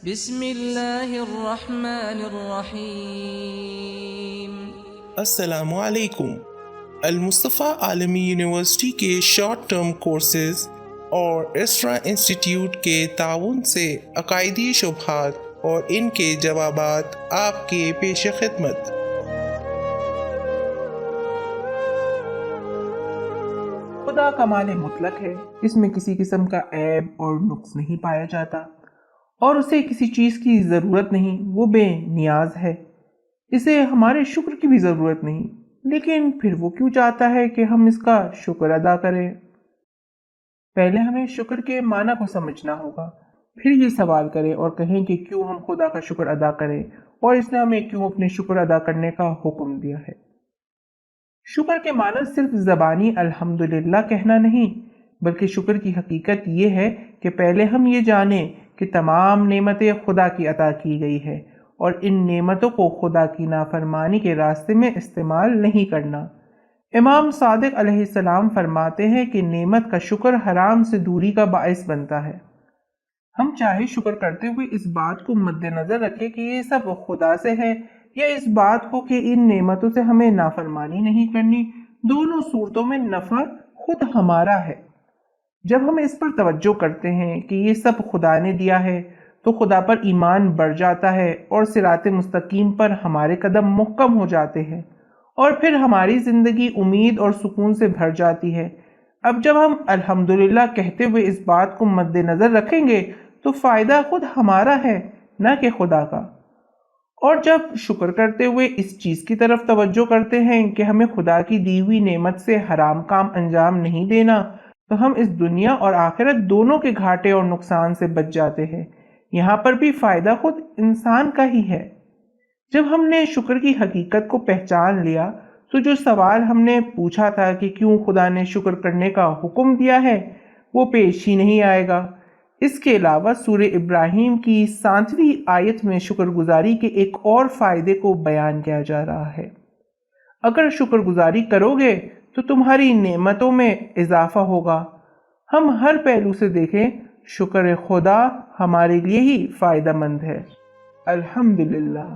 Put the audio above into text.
بسم اللہ الرحمن الرحیم۔ السلام علیکم۔ المصطفیٰ عالمی یونیورسٹی کے شارٹ ٹرم کورسز اور اسرا انسٹیٹیوٹ کے تعاون سے عقائدی شبہات اور ان کے جوابات آپ کے پیش خدمت۔ خدا کمال مطلق ہے، اس میں کسی قسم کا عیب اور نقص نہیں پایا جاتا، اور اسے کسی چیز کی ضرورت نہیں، وہ بے نیاز ہے، اسے ہمارے شکر کی بھی ضرورت نہیں، لیکن پھر وہ کیوں چاہتا ہے کہ ہم اس کا شکر ادا کریں؟ پہلے ہمیں شکر کے معنی کو سمجھنا ہوگا، پھر یہ سوال کریں اور کہیں کہ کیوں ہم خدا کا شکر ادا کریں اور اس نے ہمیں کیوں اپنے شکر ادا کرنے کا حکم دیا ہے۔ شکر کے معنی صرف زبانی الحمدللہ کہنا نہیں، بلکہ شکر کی حقیقت یہ ہے کہ پہلے ہم یہ جانیں کہ تمام نعمتیں خدا کی عطا کی گئی ہے اور ان نعمتوں کو خدا کی نافرمانی کے راستے میں استعمال نہیں کرنا۔ امام صادق علیہ السلام فرماتے ہیں کہ نعمت کا شکر حرام سے دوری کا باعث بنتا ہے۔ ہم چاہے شکر کرتے ہوئے اس بات کو مد نظر رکھیں کہ یہ سب خدا سے ہے، یا اس بات کو کہ ان نعمتوں سے ہمیں نافرمانی نہیں کرنی، دونوں صورتوں میں نفع خود ہمارا ہے۔ جب ہم اس پر توجہ کرتے ہیں کہ یہ سب خدا نے دیا ہے تو خدا پر ایمان بڑھ جاتا ہے اور صراط مستقیم پر ہمارے قدم محکم ہو جاتے ہیں، اور پھر ہماری زندگی امید اور سکون سے بھر جاتی ہے۔ اب جب ہم الحمدللہ کہتے ہوئے اس بات کو مد نظر رکھیں گے تو فائدہ خود ہمارا ہے، نہ کہ خدا کا۔ اور جب شکر کرتے ہوئے اس چیز کی طرف توجہ کرتے ہیں کہ ہمیں خدا کی دی ہوئی نعمت سے حرام کام انجام نہیں دینا، تو ہم اس دنیا اور آخرت دونوں کے گھاٹے اور نقصان سے بچ جاتے ہیں۔ یہاں پر بھی فائدہ خود انسان کا ہی ہے۔ جب ہم نے شکر کی حقیقت کو پہچان لیا تو جو سوال ہم نے پوچھا تھا کہ کیوں خدا نے شکر کرنے کا حکم دیا ہے، وہ پیش ہی نہیں آئے گا۔ اس کے علاوہ سورہ ابراہیم کی 7ویں آیت میں شکر گزاری کے ایک اور فائدے کو بیان کیا جا رہا ہے۔ اگر شکر گزاری کرو گے تو تمہاری نعمتوں میں اضافہ ہوگا۔ ہم ہر پہلو سے دیکھیں، شکر خدا ہمارے لیے ہی فائدہ مند ہے۔ الحمدللہ۔